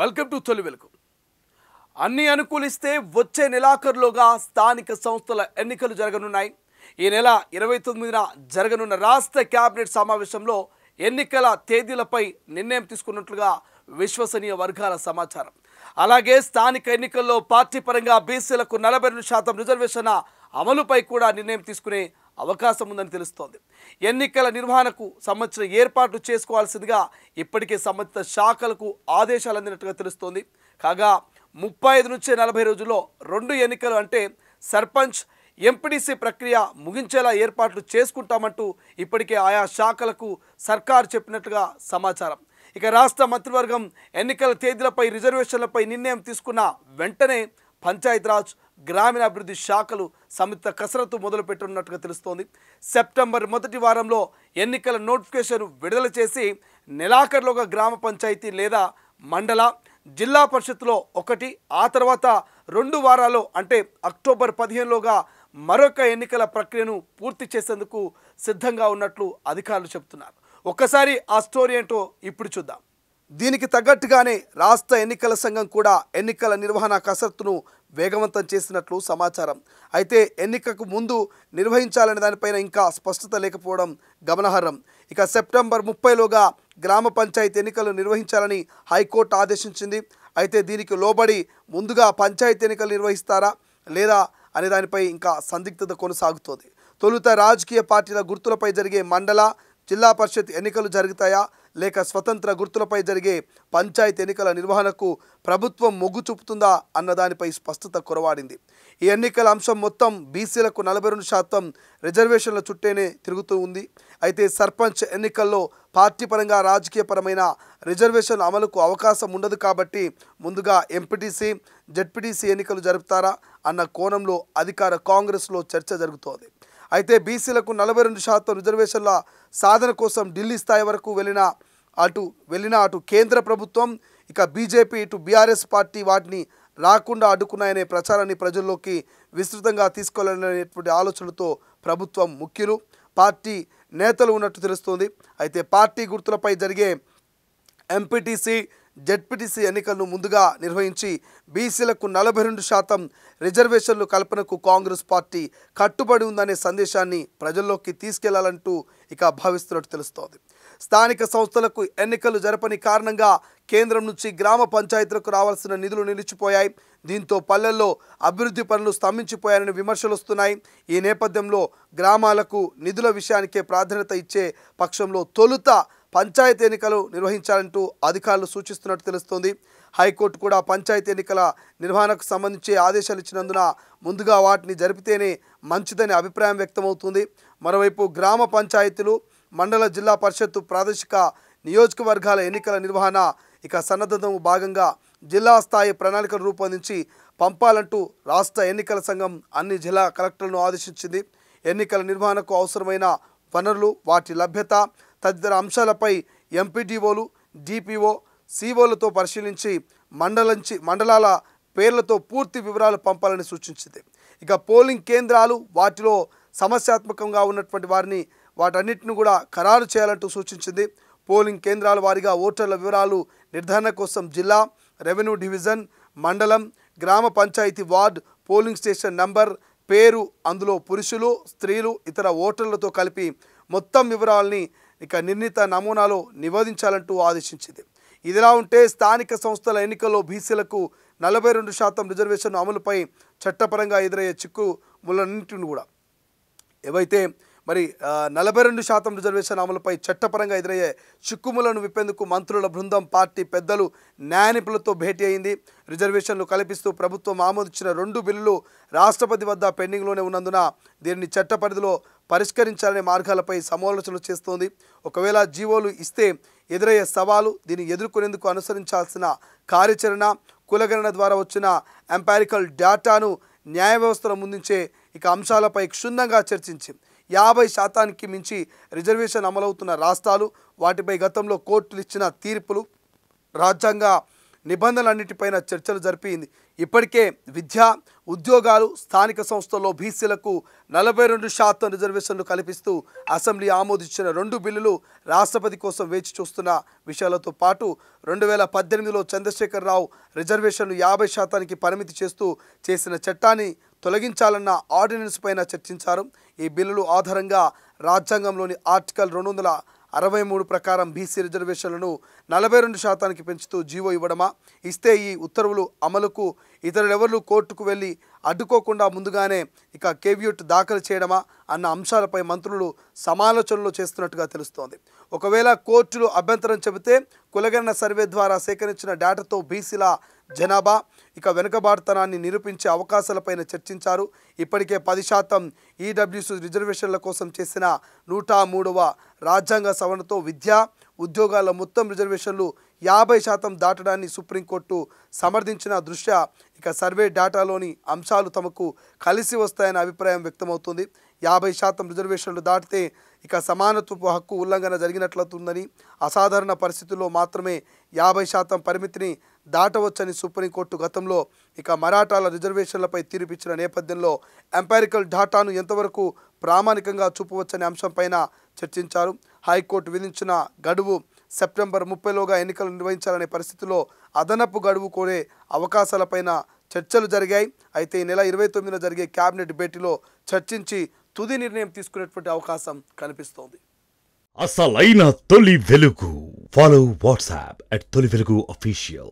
Welcome to తొలి వెలుగు. అన్ని అనుకూలిస్తే వచ్చే నెలాఖరులోగా స్థానిక సంస్థల ఎన్నికలు జరగనున్నాయి. ఈ నెల 29న జరగనున్న రాష్ట్ర కేబినెట్ సమావేశంలో ఎన్నికల తేదీలపై నిర్ణయం తీసుకున్నట్లుగా విశ్వసనీయ వర్గాల సమాచారం. అలాగే స్థానిక ఎన్నికల్లో పార్టీ పరంగా బీసీలకు 42% రిజర్వేషన్ అమలుపై కూడా నిర్ణయం తీసుకునే అవకాశం ఉందని తెలుస్తోంది. ఎన్నికల నిర్వహణకు సంబంధించిన ఏర్పాట్లు చేసుకోవాల్సిందిగా ఇప్పటికే సంబంధిత శాఖలకు ఆదేశాలు అందినట్టుగా తెలుస్తోంది. కాగా 35 నుంచి 40 రోజుల్లో 2 ఎన్నికలు అంటే సర్పంచ్ ఎంపీటీసీ ప్రక్రియ ముగించేలా ఏర్పాట్లు చేసుకుంటామంటూ ఇప్పటికే ఆయా శాఖలకు సర్కారు చెప్పినట్లుగా సమాచారం. ఇక రాష్ట్ర మంత్రివర్గం ఎన్నికల తేదీలపై రిజర్వేషన్లపై నిర్ణయం తీసుకున్న వెంటనే పంచాయతీరాజ్ గ్రామీణాభివృద్ధి శాఖలు సంయుక్త కసరత్తు మొదలుపెట్టనున్నట్టుగా తెలుస్తోంది. సెప్టెంబర్ మొదటి వారంలో ఎన్నికల నోటిఫికేషన్ విడుదల చేసి నెలాఖరులోగా గ్రామ పంచాయతీ లేదా మండల జిల్లా పరిషత్లో 1, ఆ తర్వాత 2 వారాల్లో అంటే అక్టోబర్ 15లోగా మరొక ఎన్నికల ప్రక్రియను పూర్తి చేసేందుకు సిద్ధంగా ఉన్నట్లు అధికారులు చెబుతున్నారు. ఒక్కసారి ఆ స్టోరీ ఏంటో ఇప్పుడు చూద్దాం. దీనికి తగ్గట్టుగానే రాష్ట్ర ఎన్నికల సంఘం కూడా ఎన్నికల నిర్వహణ కసరత్తును వేగవంతం చేసినట్లు సమాచారం. అయితే ఎన్నికకు ముందు నిర్వహించాలనే దానిపైన ఇంకా స్పష్టత లేకపోవడం గమనార్హం. ఇక సెప్టెంబర్ 30లోగా గ్రామ పంచాయతీ ఎన్నికలు నిర్వహించాలని హైకోర్టు ఆదేశించింది. అయితే దీనికి లోబడి ముందుగా పంచాయతీ ఎన్నికలు నిర్వహిస్తారా లేదా అనే దానిపై ఇంకా సందిగ్ధత కొనసాగుతోంది. తొలుత రాజకీయ పార్టీల గుర్తులపై జరిగే మండల జిల్లా పరిషత్ ఎన్నికలు జరుగుతాయా లేక స్వతంత్ర గుర్తులపై జరిగే పంచాయతీ ఎన్నికల నిర్వహణకు ప్రభుత్వం మొగ్గు చూపుతుందా అన్న దానిపై స్పష్టత కొరవాడింది. ఈ ఎన్నికల అంశం మొత్తం బీసీలకు 42% రిజర్వేషన్ల చుట్టేనే తిరుగుతూ ఉంది. అయితే సర్పంచ్ ఎన్నికల్లో పార్టీ పరంగా రాజకీయపరమైన రిజర్వేషన్ అమలుకు అవకాశం ఉండదు కాబట్టి ముందుగా ఎంపీటీసీ జెడ్పీటీసీ ఎన్నికలు జరుపుతారా అన్న కోణంలో అధికార కాంగ్రెస్లో చర్చ జరుగుతోంది. అయితే బీసీలకు 42% రిజర్వేషన్ల సాధన కోసం ఢిల్లీ స్థాయి వరకు వెళ్ళిన అటు కేంద్ర ప్రభుత్వం ఇక బీజేపీ ఇటు బీఆర్ఎస్ పార్టీ వాటిని రాకుండా అడ్డుకున్నాయనే ప్రచారాన్ని ప్రజల్లోకి విస్తృతంగా తీసుకెళ్లాలనేటువంటి ఆలోచనలతో ప్రభుత్వం ముఖ్యులు పార్టీ నేతలు ఉన్నట్టు తెలుస్తోంది. అయితే పార్టీ గుర్తులపై జరిగే ఎంపీటీసీ జెడ్పీటీసీ ఎన్నికలను ముందుగా నిర్వహించి బీసీలకు 42% రిజర్వేషన్లు కల్పనకు కాంగ్రెస్ పార్టీ కట్టుబడి ఉందనే సందేశాన్ని ప్రజల్లోకి తీసుకెళ్లాలంటూ ఇక భావిస్తున్నట్టు తెలుస్తోంది. స్థానిక సంస్థలకు ఎన్నికలు జరపని కారణంగా కేంద్రం నుంచి గ్రామ పంచాయతీలకు రావాల్సిన నిధులు నిలిచిపోయాయి. దీంతో పల్లెల్లో అభివృద్ధి పనులు స్తంభించిపోయాయని విమర్శలు వస్తున్నాయి. ఈ నేపథ్యంలో గ్రామాలకు నిధుల విషయానికే ప్రాధాన్యత ఇచ్చే పక్షంలో తొలుత పంచాయతీ ఎన్నికలు నిర్వహించాలంటూ అధికారులు సూచిస్తున్నట్టు తెలుస్తోంది. హైకోర్టు కూడా పంచాయతీ ఎన్నికల నిర్వహణకు సంబంధించి ఆదేశాలు ఇచ్చినందున ముందుగా వాటిని జరిపితేనే మంచిదని అభిప్రాయం వ్యక్తమవుతుంది. మరోవైపు గ్రామ పంచాయతీలు మండల జిల్లా పరిషత్తు ప్రాదేశిక నియోజకవర్గాల ఎన్నికల నిర్వహణ ఇక సన్నద్ధం భాగంగా జిల్లా స్థాయి ప్రణాళికలు రూపొందించి పంపాలంటూ రాష్ట్ర ఎన్నికల సంఘం అన్ని జిల్లా కలెక్టర్లను ఆదేశించింది. ఎన్నికల నిర్వహణకు అవసరమైన వనరులు వాటి లభ్యత తదితర అంశాలపై ఎంపీడీఓలు డిపిఓ సిఓలతో పరిశీలించి మండలాల పేర్లతో పూర్తి వివరాలు పంపాలని సూచించింది. ఇక పోలింగ్ కేంద్రాలు వాటిలో సమస్యాత్మకంగా ఉన్నటువంటి వాటన్నిటిని కూడా ఖరారు చేయాలంటూ సూచించింది. పోలింగ్ కేంద్రాల వారీగా ఓటర్ల వివరాలు నిర్ధారణ కోసం జిల్లా రెవెన్యూ డివిజన్ మండలం గ్రామ పంచాయతీ వార్డు పోలింగ్ స్టేషన్ నంబర్ పేరు అందులో పురుషులు స్త్రీలు ఇతర ఓటర్లతో కలిపి మొత్తం వివరాలని ఇక నిర్ణీత నమూనాలో నివేదించాలంటూ ఆదేశించింది. ఇదిలా ఉంటే స్థానిక సంస్థల ఎన్నికల్లో బీసీలకు 42% రిజర్వేషన్ అమలుపై చట్టపరంగా ఎదురయ్యే చిక్కుములన్నింటిని కూడా ఏవైతే మరి 42% రిజర్వేషన్ అమలుపై చట్టపరంగా ఎదురయ్యే చిక్కుములను విప్పేందుకు మంత్రుల బృందం పార్టీ పెద్దలు న్యాయ నిపుణులతో భేటీ అయింది. రిజర్వేషన్లు కల్పిస్తూ ప్రభుత్వం ఆమోదించిన 2 బిల్లులు రాష్ట్రపతి వద్ద పెండింగ్లోనే ఉన్నందున దీనిని చట్ట పరిధిలో పరిష్కరించాలనే మార్గాలపై సమాలోచనలు చేస్తోంది. ఒకవేళ జీవోలు ఇస్తే ఎదురయ్యే సవాలు దీన్ని ఎదుర్కొనేందుకు అనుసరించాల్సిన కార్యాచరణ కులగణన ద్వారా వచ్చిన ఎంపారికల్ డేటాను న్యాయ వ్యవస్థలో ముందుంచే ఇక అంశాలపై క్షుణ్ణంగా చర్చించి 50% మించి రిజర్వేషన్ అమలవుతున్న రాష్ట్రాలు వాటిపై గతంలో కోర్టులు ఇచ్చిన తీర్పులు రాజ్యాంగ నిబంధనలన్నిటిపైన చర్చలు జరిపింది. ఇప్పటికే విద్య ఉద్యోగాలు స్థానిక సంస్థల్లో బీసీలకు 42% రిజర్వేషన్లు కల్పిస్తూ అసెంబ్లీ ఆమోదించిన 2 బిల్లులు రాష్ట్రపతి కోసం వేచి చూస్తున్న విషయాలతో పాటు 2018లో చంద్రశేఖరరావు రిజర్వేషన్లు 50%కి పరిమితి చేస్తూ చేసిన చట్టాన్ని తొలగించాలన్న ఆర్డినెన్స్ పైన చర్చించారు. ఈ బిల్లులు ఆధారంగా రాజ్యాంగంలోని ఆర్టికల్ 263 ప్రకారం బీసీ రిజర్వేషన్లను 42%కి పెంచుతూ జీవో ఇవ్వడమా, ఇస్తే ఈ ఉత్తర్వులు అమలుకు ఇతరులెవరు కోర్టుకు వెళ్ళి అడ్డుకోకుండా ముందుగానే కేవ్యూట్ దాఖలు చేయడమా అన్న అంశాలపై మంత్రులు సమాలోచనలు చేస్తున్నట్టుగా తెలుస్తోంది. ఒకవేళ కోర్టులు అభ్యంతరం చెబితే కులగణన సర్వే ద్వారా సేకరించిన డేటాతో బీసీల జనాభా వెనుకబాటుతనాన్ని నిరూపించే అవకాశాలపైన చర్చించారు. ఇప్పటికే 10% ఈడబ్ల్యూసీ రిజర్వేషన్ల కోసం చేసిన 103వ రాజ్యాంగ సవరణతో విద్యా ఉద్యోగాల మొత్తం రిజర్వేషన్లు 50% దాటడాన్ని సుప్రీంకోర్టు సమర్థించిన దృష్ట్యా సర్వే డేటాలోని అంశాలు తమకు కలిసి వస్తాయనే అభిప్రాయం వ్యక్తమవుతుంది. 50% రిజర్వేషన్లు దాటితే సమానత్వపు హక్కు ఉల్లంఘన జరిగినట్లవుతుందని, అసాధారణ పరిస్థితుల్లో మాత్రమే 50% పరిమితిని దాటవచ్చని సుప్రీంకోర్టు గతంలో మరాఠాల రిజర్వేషన్లపై తీర్పిచ్చిన నేపథ్యంలో ఎంపారికల్ డేటాను ఎంతవరకు ప్రామాణికంగా చూపవచ్చనే అంశంపైన చర్చించారు. హైకోర్టు విధించిన గడువు సెప్టెంబర్ 30లోగా ఎన్నికలు నిర్వహించాలనే పరిస్థితిలో అదనపు గడువు కోరే అవకాశాలపైన చర్చలు జరిగాయి. అయితే ఈ నెల 29న జరిగే కేబినెట్ భేటీలో చర్చించి తుది నిర్ణయం తీసుకునేటువంటి అవకాశం కనిపిస్తోంది. అసలైన తొలి వెలుగు. ఫాలో వాట్సాప్ @తొలి వెలుగు official.